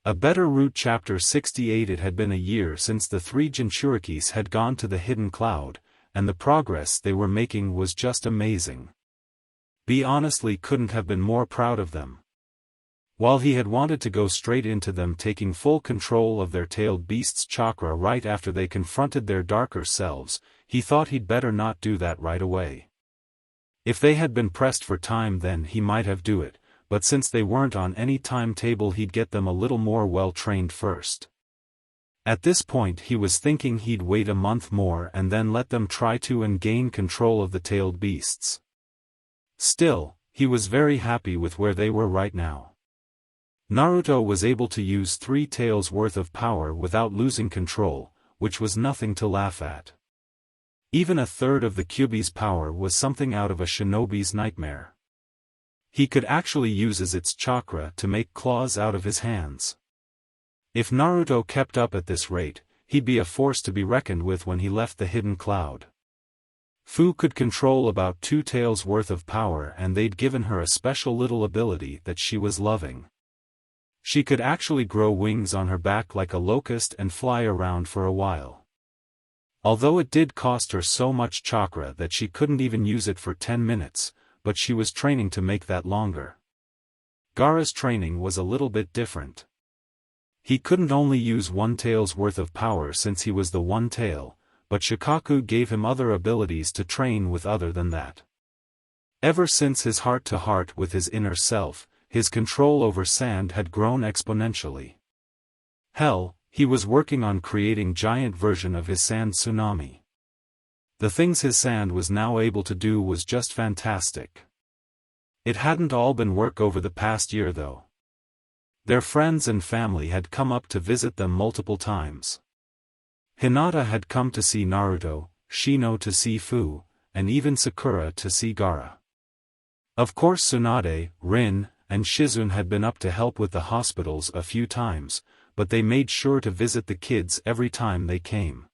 A better route. Chapter 68. It had been a year since the three Jinchurikis had gone to the hidden cloud, and the progress they were making was just amazing. B honestly couldn't have been more proud of them. While he had wanted to go straight into them taking full control of their tailed beast's chakra right after they confronted their darker selves, he thought he'd better not do that right away. If they had been pressed for time then he might have do it, but since they weren't on any timetable he'd get them a little more well-trained first. At this point he was thinking he'd wait a month more and then let them try to and gain control of the tailed beasts. Still, he was very happy with where they were right now. Naruto was able to use 3 tails worth of power without losing control, which was nothing to laugh at. Even a third of the Kyuubi's power was something out of a shinobi's nightmare. He could actually use its chakra to make claws out of his hands. If Naruto kept up at this rate, he'd be a force to be reckoned with when he left the hidden cloud. Fu could control about 2 tails worth of power and they'd given her a special little ability that she was loving. She could actually grow wings on her back like a locust and fly around for a while. Although it did cost her so much chakra that she couldn't even use it for 10 minutes, but she was training to make that longer. Gaara's training was a little bit different. He couldn't only use 1 tail's worth of power since he was the one tail, but Shikaku gave him other abilities to train with other than that. Ever since his heart-to-heart with his inner self, his control over sand had grown exponentially. Hell, he was working on creating giant version of his sand tsunami. The things his sand was now able to do was just fantastic. It hadn't all been work over the past year though. Their friends and family had come up to visit them multiple times. Hinata had come to see Naruto, Shino to see Fu, and even Sakura to see Gaara. Of course Tsunade, Rin, and Shizune had been up to help with the hospitals a few times, but they made sure to visit the kids every time they came.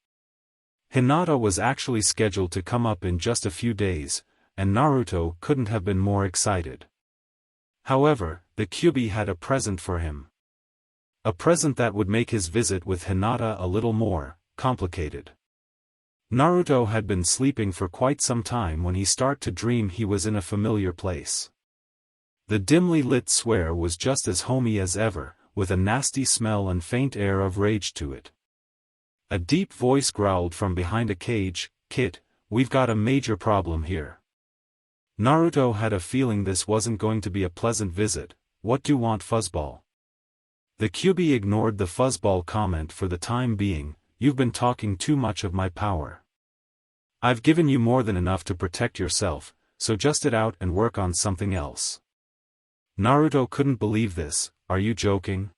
Hinata was actually scheduled to come up in just a few days, and Naruto couldn't have been more excited. However, the Kyuubi had a present for him. A present that would make his visit with Hinata a little more complicated. Naruto had been sleeping for quite some time when he started to dream he was in a familiar place. The dimly lit square was just as homey as ever, with a nasty smell and faint air of rage to it. A deep voice growled from behind a cage, "Kid, we've got a major problem here." Naruto had a feeling this wasn't going to be a pleasant visit. "What do you want, fuzzball?" The Kyuubi ignored the fuzzball comment for the time being. "You've been talking too much of my power. I've given you more than enough to protect yourself, so just it out and work on something else." Naruto couldn't believe this. "Are you joking?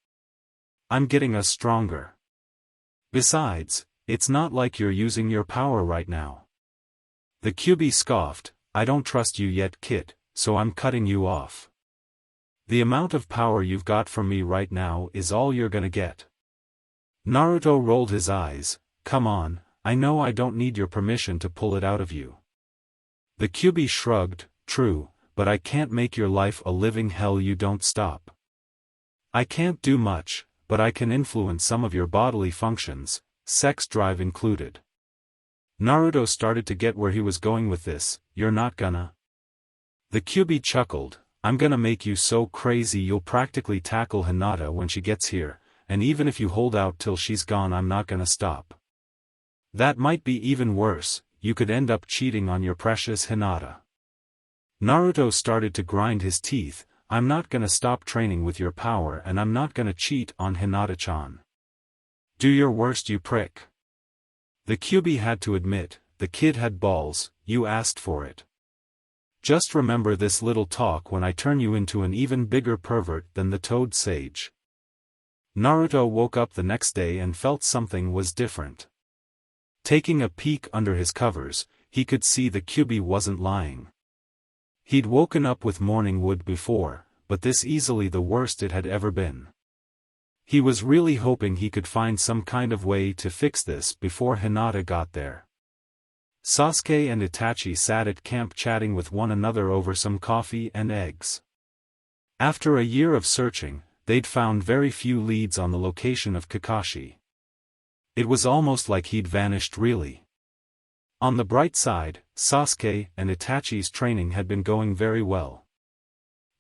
I'm getting us stronger. Besides, it's not like you're using your power right now." The Kyuubi scoffed. "I don't trust you yet, kid, so I'm cutting you off. The amount of power you've got from me right now is all you're gonna get." Naruto rolled his eyes. "Come on, I know I don't need your permission to pull it out of you." The Kyuubi shrugged. "True, but I can't make your life a living hell. You don't stop. I can't do much, but I can influence some of your bodily functions, sex drive included." Naruto started to get where he was going with this. "You're not gonna?" The Kyuubi chuckled. "I'm gonna make you so crazy you'll practically tackle Hinata when she gets here, and even if you hold out till she's gone I'm not gonna stop. That might be even worse, you could end up cheating on your precious Hinata." Naruto started to grind his teeth. "I'm not gonna stop training with your power and I'm not gonna cheat on Hinata-chan." "Do your worst, you prick." The Kyuubi had to admit, the kid had balls. "You asked for it. Just remember this little talk when I turn you into an even bigger pervert than the Toad Sage." Naruto woke up the next day and felt something was different. Taking a peek under his covers, he could see the Kyuubi wasn't lying. He'd woken up with morning wood before, but this easily the worst it had ever been. He was really hoping he could find some kind of way to fix this before Hinata got there. Sasuke and Itachi sat at camp chatting with one another over some coffee and eggs. After a year of searching, they'd found very few leads on the location of Kakashi. It was almost like he'd vanished really. On the bright side, Sasuke and Itachi's training had been going very well.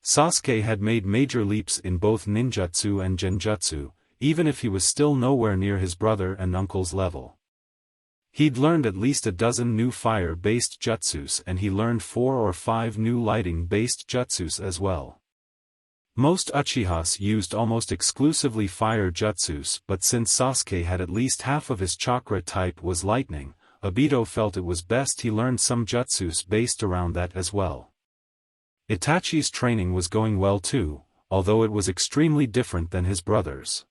Sasuke had made major leaps in both ninjutsu and genjutsu, even if he was still nowhere near his brother and uncle's level. He'd learned at least a dozen new fire-based jutsus, and he learned 4 or 5 new lighting-based jutsus as well. Most Uchihas used almost exclusively fire jutsus, but since Sasuke had at least half of his chakra type was lightning, Obito felt it was best he learned some jutsus based around that as well. Itachi's training was going well too, although it was extremely different than his brother's.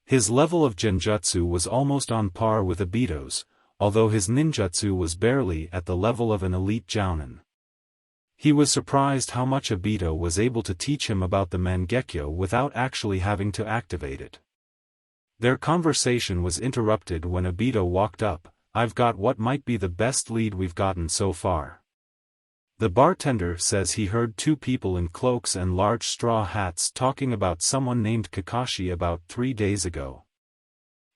His level of genjutsu was almost on par with Obito's, although his ninjutsu was barely at the level of an elite jounin. He was surprised how much Obito was able to teach him about the Mangekyo without actually having to activate it. Their conversation was interrupted when Obito walked up. "I've got what might be the best lead we've gotten so far." The bartender says he heard 2 people in cloaks and large straw hats talking about someone named Kakashi about 3 days ago.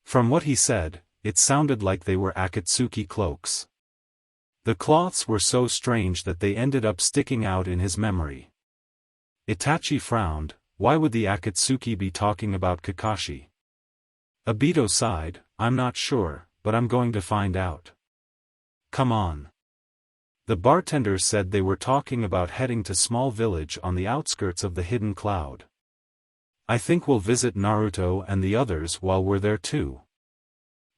From what he said, it sounded like they were Akatsuki cloaks. The cloths were so strange that they ended up sticking out in his memory. Itachi frowned. Why would the Akatsuki be talking about Kakashi? Obito sighed. "I'm not sure, but I'm going to find out." "Come on." The bartender said they were talking about heading to small village on the outskirts of the hidden cloud. "I think we'll visit Naruto and the others while we're there too."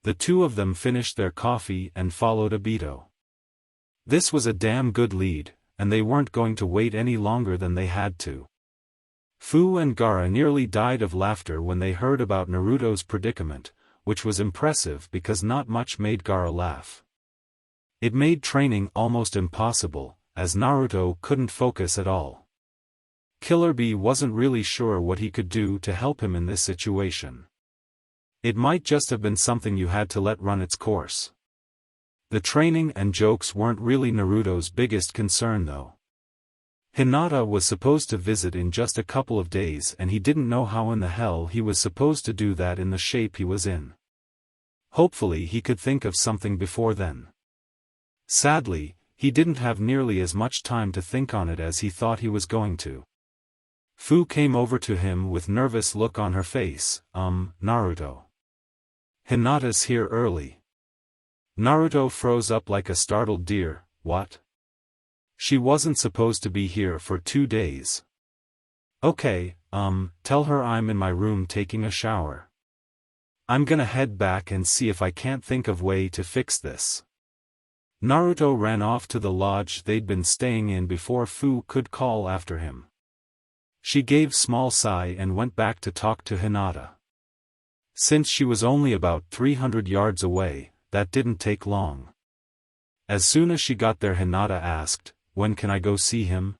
The 2 of them finished their coffee and followed Obito. This was a damn good lead, and they weren't going to wait any longer than they had to. Fu and Gaara nearly died of laughter when they heard about Naruto's predicament, which was impressive because not much made Gaara laugh. It made training almost impossible, as Naruto couldn't focus at all. Killer Bee wasn't really sure what he could do to help him in this situation. It might just have been something you had to let run its course. The training and jokes weren't really Naruto's biggest concern though. Hinata was supposed to visit in just a couple of days, and he didn't know how in the hell he was supposed to do that in the shape he was in. Hopefully he could think of something before then. Sadly, he didn't have nearly as much time to think on it as he thought he was going to. Fu came over to him with nervous look on her face. Naruto. Hinata's here early." Naruto froze up like a startled deer. "What? She wasn't supposed to be here for 2 days." "Okay, tell her I'm in my room taking a shower. I'm gonna head back and see if I can't think of way to fix this." Naruto ran off to the lodge they'd been staying in before Fu could call after him. She gave small sigh and went back to talk to Hinata. Since she was only about 300 yards away, that didn't take long. As soon as she got there, Hinata asked, "When can I go see him?"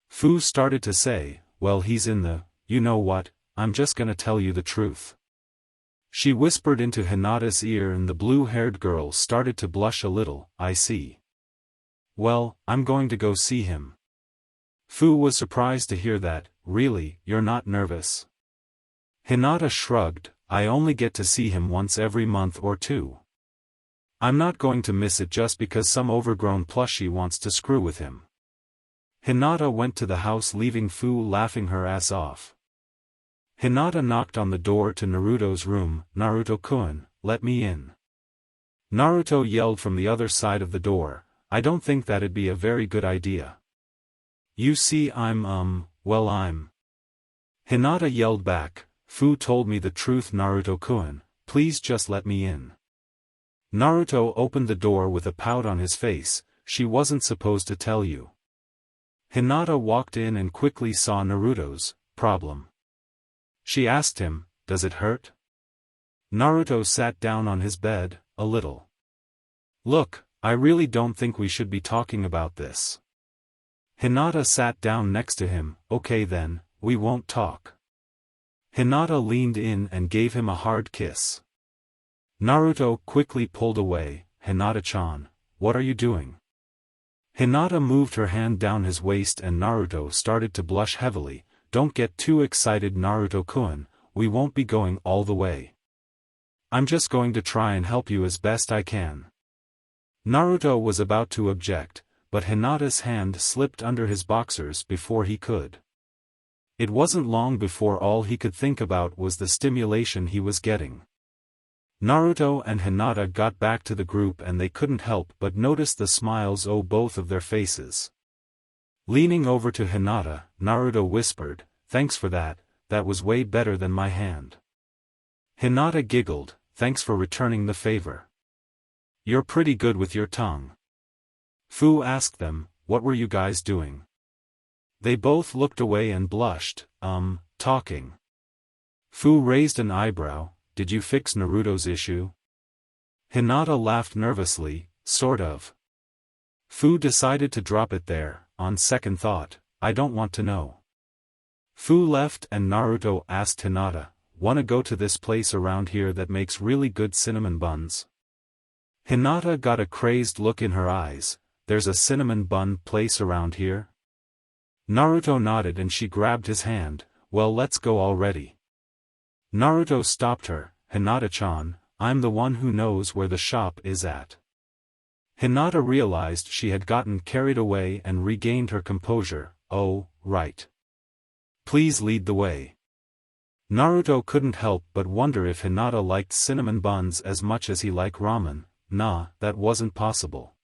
Fu started to say, "Well, he's in the, you know what, I'm just gonna tell you the truth." She whispered into Hinata's ear and the blue-haired girl started to blush a little. "I see. Well, I'm going to go see him." Fu was surprised to hear that. "Really, you're not nervous?" Hinata shrugged. "I only get to see him once every month or 2. I'm not going to miss it just because some overgrown plushie wants to screw with him." Hinata went to the house, leaving Fu laughing her ass off. Hinata knocked on the door to Naruto's room. "Naruto-kun, let me in." Naruto yelled from the other side of the door, "I don't think that'd be a very good idea. You see, I'm. Hinata yelled back, "Fu told me the truth, Naruto-kun, please just let me in." Naruto opened the door with a pout on his face. "She wasn't supposed to tell you." Hinata walked in and quickly saw Naruto's problem. She asked him, "Does it hurt?" Naruto sat down on his bed. "A little." "Look, I really don't think we should be talking about this." Hinata sat down next to him. "Okay then, we won't talk." Hinata leaned in and gave him a hard kiss. Naruto quickly pulled away. "Hinata-chan, what are you doing?" Hinata moved her hand down his waist and Naruto started to blush heavily. don't get too excited Naruto-kun, we won't be going all the way. I'm just going to try and help you as best I can. Naruto was about to object, but Hinata's hand slipped under his boxers before he could. It wasn't long before all he could think about was the stimulation he was getting. Naruto and Hinata got back to the group and they couldn't help but notice the smiles on both of their faces. Leaning over to Hinata, Naruto whispered, "Thanks for that, that was way better than my hand." Hinata giggled, "Thanks for returning the favor. You're pretty good with your tongue." Fu asked them, "What were you guys doing?" They both looked away and blushed, talking. Fu raised an eyebrow, "Did you fix Naruto's issue?" Hinata laughed nervously, "Sort of." Fu decided to drop it there, on second thought, "I don't want to know." Fu left and Naruto asked Hinata, "Wanna go to this place around here that makes really good cinnamon buns?" Hinata got a crazed look in her eyes, "There's a cinnamon bun place around here?" Naruto nodded and she grabbed his hand, "Well, let's go already." Naruto stopped her, "Hinata-chan, I'm the one who knows where the shop is at." Hinata realized she had gotten carried away and regained her composure, "Oh, right. Please lead the way." Naruto couldn't help but wonder if Hinata liked cinnamon buns as much as he liked ramen. Nah, that wasn't possible.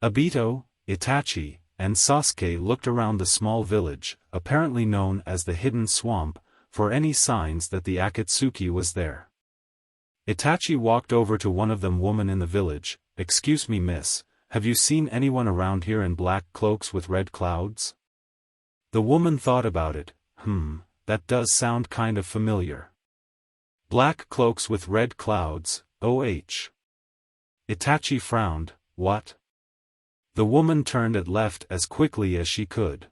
Obito, Itachi, and Sasuke looked around the small village, apparently known as the Hidden Swamp, for any signs that the Akatsuki was there. Itachi walked over to one of them woman in the village, "Excuse me miss, have you seen anyone around here in black cloaks with red clouds?" The woman thought about it, that does sound kind of familiar. Black cloaks with red clouds, OH. Itachi frowned, "What?" The woman turned and left as quickly as she could.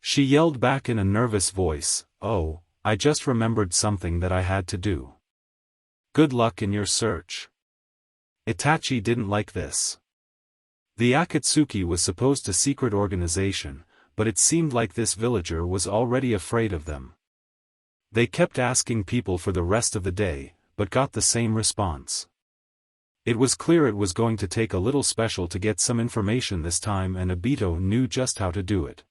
She yelled back in a nervous voice, "Oh, I just remembered something that I had to do. Good luck in your search." Itachi didn't like this. The Akatsuki was supposed to secret organization, but it seemed like this villager was already afraid of them. They kept asking people for the rest of the day, but got the same response. It was clear it was going to take a little special to get some information this time and Obito knew just how to do it.